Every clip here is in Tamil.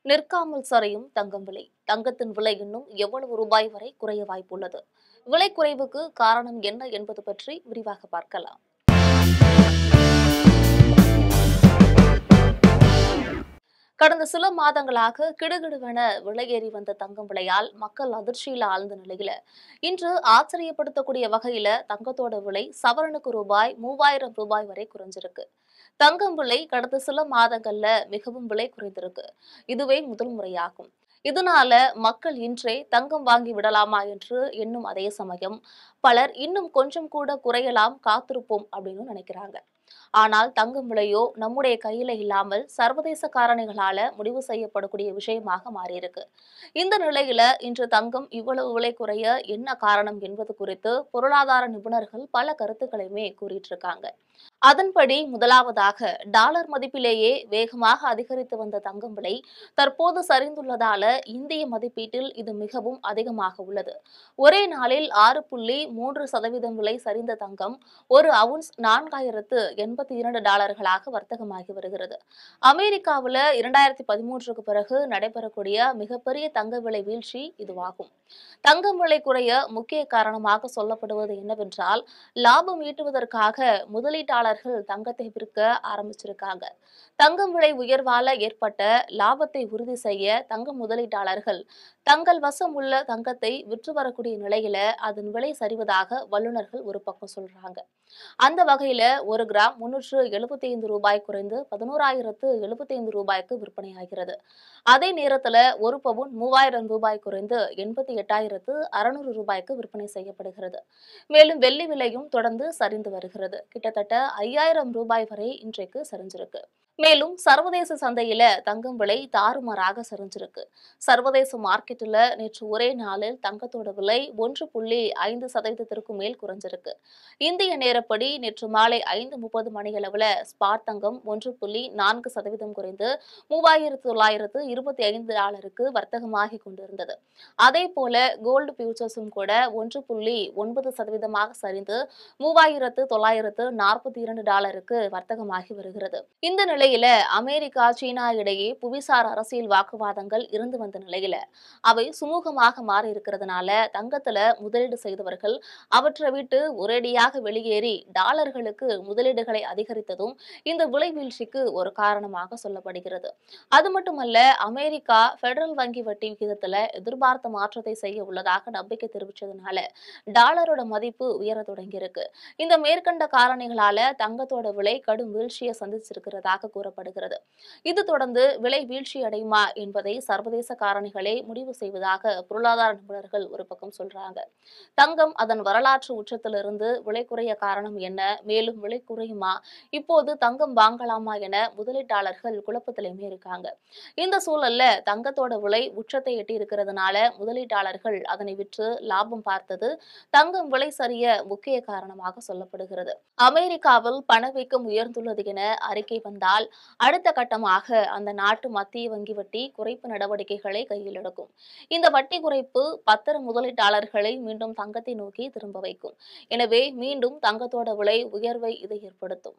நிற்காமல் சரியும் தங்கம் விலை. தங்கத்தின் விலை இன்னும் எவ்வளவு ரூபாய் வரை குறைய வாய்ப்புள்ளது? விலை குறைவுக்கு காரணம் என்ன என்பது பற்றி விரிவாக பார்க்கலாம். கடந்த சில மாதங்களாக கிடுகிடுவென விலையேறி வந்த தங்கம் விலையால் மக்கள் அதிர்ச்சியில் ஆழ்ந்த நிலையில இன்று ஆச்சரியப்படுத்தக்கூடிய வகையில தங்கத்தோட விலை சவரனுக்கு ரூபாய் 3000 வரை குறைஞ்சிருக்கு. தங்கம் விலை கடந்த சில மாதங்கள்ல மிகவும் விலை குறைந்திருக்கு. இதுவே முதல் முறையாகும். இதனால மக்கள் இன்றே தங்கம் வாங்கி விடலாமா என்று எண்ணும் அதே சமயம் பலர் இன்னும் கொஞ்சம் கூட குறையலாம் காத்திருப்போம் அப்படின்னு நினைக்கிறாங்க. ஆனால் தங்கம் விலையோ நம்முடைய கையில இல்லாமல் சர்வதேச காரணிகளால முடிவு செய்யப்படக்கூடிய விஷயமாக மாறியிருக்கு. இந்த நிலையில இன்று தங்கம் இவ்வளவு விலை குறைய என்ன காரணம் என்பது குறித்து பொருளாதார நிபுணர்கள் பல கருத்துக்களையுமே கூறிட்டு இருக்காங்க. அதன்படி முதலாவதாக டாலர் மதிப்பிலேயே வேகமாக அதிகரித்து வந்த தங்கம் விலை தற்போது சரிந்துள்ளதால இந்திய மதிப்பீட்டில் இது மிகவும் அதிகமாக உள்ளது. ஒரே நாளில் 6.3% விலை சரிந்த தங்கம் ஒரு அவுன்ஸ் $4082 வர்த்தகமாகி வருகிறது. அமெரிக்காவில் 2013க்கு பிறகு நடைபெறக்கூடிய மிகப்பெரிய தங்க விலை வீழ்ச்சி இதுவாகும். தங்கம் விலை குறைய முக்கிய காரணமாக சொல்லப்படுவது என்னவென்றால் லாபம் ஈட்டுவதற்காக முதலீட்டாளர்கள் தங்கத்தை விற்க ஆரம்பிச்சிருக்காங்க. தங்கம் விலை உயர்வால ஏற்பட்ட லாபத்தை உறுதி செய்ய தங்க முதலீட்டாளர்கள் தங்கள் வசம் உள்ள தங்கத்தை விற்று வரக்கூடிய நிலையில அதன் விலை சரிவதாக வல்லுநர்கள் ஒரு பக்கம் சொல்றாங்க. அந்த வகையில ஒரு கிராம் $375 குறைந்து $11,075 விற்பனையாகிறது. அதே நேரத்துல ஒரு பவுன் $3000 குறைந்து $88,600 விற்பனை செய்யப்படுகிறது. மேலும் வெள்ளி விலையும் தொடர்ந்து சரிந்து வருகிறது. கிட்டத்தட்ட $5000 வரை இன்றைக்கு சரிஞ்சிருக்கு. மேலும் சர்வதேச சந்தையில தங்கம் விலை தாறுமாறாக சரிஞ்சிருக்கு. சர்வதேச மார்க்கெட்டில் நேற்று ஒரே நாளில் தங்கத்தோட விலை 1.5% மேல் குறைஞ்சிருக்கு. இந்திய நேரப்படி நேற்று மாலை 5:30 மணியளவில் ஸ்பாட் தங்கம் 1.4% குறைந்து $3925 வர்த்தகமாகி கொண்டிருந்தது. அதே போல கோல்டு பியூச்சர்ஸும் கூட 1.9% சரிந்து $3942 வர்த்தகமாகி வருகிறது. இந்த நிலையில அமெரிக்கா சீனா இடையே புவிசார் அரசியல் வாக்குவாதங்கள் இருந்து வந்த நிலையில அவை சுமூகமாக மாறி இருக்கிறதுனால தங்கத்துல முதலீடு செய்தவர்கள் அவற்றை விட்டு ஒரேடியாக வெளியேறி டாலர்களுக்கு முதலீடுகளை அதிகரித்ததும் இந்த விலை வீழ்ச்சிக்கு ஒரு காரணமாக சொல்லப்படுகிறது. அது மட்டுமல்ல, அமெரிக்கா பெடரல் வங்கி வட்டி விகிதத்துல எதிர்பார்த்த மாற்றத்தை செய்ய உள்ளதாக நம்பிக்கை தெரிவித்ததுனால டாலரோட மதிப்பு உயர தொடங்கியிருக்கு. இந்த மேற்கண்ட காரணிகளால தங்கத்தோட விலை கடும் வீழ்ச்சியை சந்திச்சிருக்கிறதாக கூறப்படுகிறது. இது தொடர்ந்து விலை வீழ்ச்சி அடையுமா என்பதை சர்வதேச காரணிகளே முடிவு செய்வதாக பொருளாதார நிபுணர்கள் ஒரு பக்கம் சொல்றாங்க. தங்கம் அதன் வரலாற்று உச்சத்திலிருந்து விலை குறைய காரணம் என்ன? மேலும் விலை குறையுமா? இப்போது தங்கம் வாங்கலாமா என முதலீட்டாளர்கள் குழப்பத்திலுமே இருக்காங்க. இந்த சூழல்ல தங்கத்தோட விலை உச்சத்தை எட்டி இருக்கிறதுனால முதலீட்டாளர்கள் அதனை விற்று லாபம் பார்த்தது தங்கம் விலை சரிய முக்கிய காரணமாக சொல்லப்படுகிறது. அமெரிக்காவில் பணவீக்கம் உயர்ந்துள்ளது என அறிக்கை வந்தால் அடுத்த கட்டமாக அந்த நாட்டு மத்திய வங்கி வட்டி குறைப்பு நடவடிக்கைகளை கையில் எடுக்கும். இந்த வட்டி குறைப்பு பத்திர முதலீட்டாளர்களை மீண்டும் தங்கத்தை நோக்கி திரும்ப வைக்கும். எனவே மீண்டும் தங்கத்தோட விலை உயர்வை இது ஏற்படுத்தும்.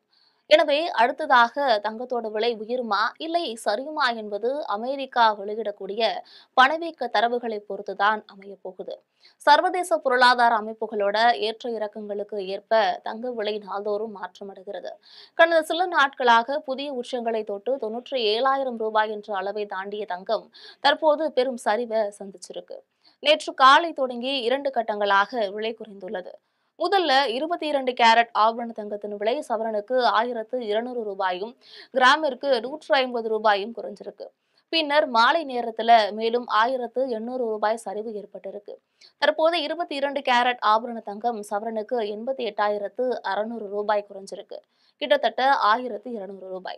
எனவே அடுத்ததாக தங்கத்தோட விலை உயருமா இல்லை சரியுமா என்பது அமெரிக்கா வெளியிடக்கூடிய பணவீக்க தரவுகளை பொறுத்துதான் அமைய போகுது. சர்வதேச பொருளாதார அமைப்புகளோட ஏற்ற இறக்கங்களுக்கு ஏற்ப தங்க விலை நாள்தோறும் மாற்றமடைகிறது. கடந்த சில நாட்களாக புதிய உச்சங்களை தொட்டு $97,000 என்ற அளவை தாண்டிய தங்கம் தற்போது பெரும் சரிவை சந்திச்சிருக்கு. நேற்று காலை தொடங்கி 2 கட்டங்களாக விலை குறைந்துள்ளது. முதல்ல 22 கேரட் ஆபரண தங்கத்தின் விலை சவரனுக்கு $1200, கிராமிற்கு $150 குறைஞ்சிருக்கு. பின்னர் மாலை நேரத்துல மேலும் $1800 சரிவு ஏற்பட்டிருக்கு. தற்போது 22 கேரட் ஆபரண தங்கம் சவரனுக்கு $88,600 குறைஞ்சிருக்கு. கிட்டத்தட்ட $1200.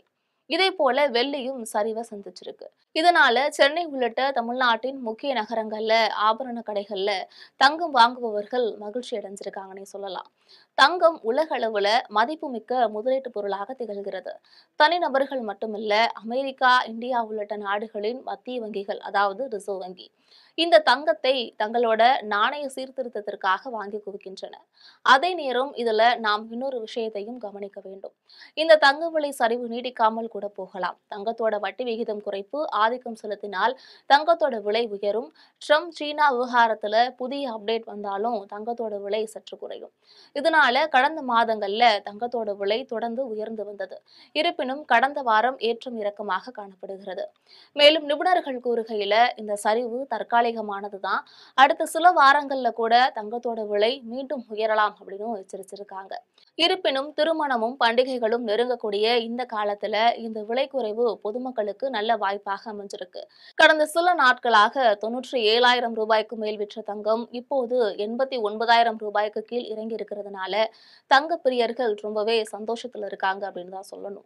இதே போல வெள்ளியும் சரிவை சந்திச்சிருக்கு. இதனால சென்னை உள்ளிட்ட தமிழ்நாட்டின் முக்கிய நகரங்கள்ல ஆபரண கடைகள்ல தங்கம் வாங்குபவர்கள் மகிழ்ச்சி அடைஞ்சிருக்காங்கன்னே சொல்லலாம். தங்கம் உலக அளவுல மதிப்புமிக்க முதலீட்டு பொருளாக திகழ்கிறது. தனிநபர்கள் மட்டுமல்ல, அமெரிக்கா, இந்தியா உள்ளிட்ட நாடுகளின் மத்திய வங்கிகள், அதாவது ரிசர்வ் வங்கி, இந்த தங்கத்தை தங்களோட நாணய சீர்திருத்தத்திற்காக வாங்கி குவிக்கின்றன. அதே நேரம் இதுல நாம் இன்னொரு விஷயத்தையும் கவனிக்க வேண்டும். இந்த தங்க விலை சரிவு நீடிக்காமல் கூட போகலாம். தங்கத்தோட வட்டி விகிதம் குறைப்பு ஆதிக்கம் செலுத்தினால் தங்கத்தோட விலை உயரும். ட்ரம்ப் சீனா விவகாரத்துல புதிய அப்டேட் வந்தாலும் தங்கத்தோட விலை சற்று குறையும். இதனால கடந்த மாதங்கள்ல தங்கத்தோட விலை தொடர்ந்து உயர்ந்து வந்தது. இருப்பினும் கடந்த வாரம் ஏற்றம் இறக்கமாக காணப்படுகிறது. மேலும் நிபுணர்கள் கூறுகையில இந்த சரிவு தற்காலிகமானதுதான். அடுத்த சில வாரங்கள்ல கூட தங்கத்தோட விலை மீண்டும் உயரலாம் அப்படின்னு எச்சரிச்சிருக்காங்க. இருப்பினும் திருமணமும் பண்டிகைகளும் நெருங்கக்கூடிய இந்த காலத்துல இந்த விலை குறைவு பொதுமக்களுக்கு நல்ல வாய்ப்பாக அமைஞ்சிருக்கு. கடந்த சில நாட்களாக 97,000 ரூபாய்க்கு மேல் விற்ற தங்கம் இப்போது 89,000 ரூபாய்க்கு கீழ் இறங்கி இருக்கிறதுனால தங்க பிரியர்கள் ரொம்பவே சந்தோஷத்துல இருக்காங்க அப்படின்னு தான் சொல்லணும்.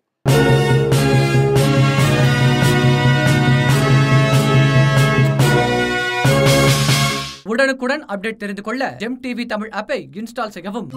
உடனுக்குடன் அப்டேட் தெரிந்து கொள்ள ஜெம் டிவி தமிழ் ஆப்பை இன்ஸ்டால் செய்யவும்.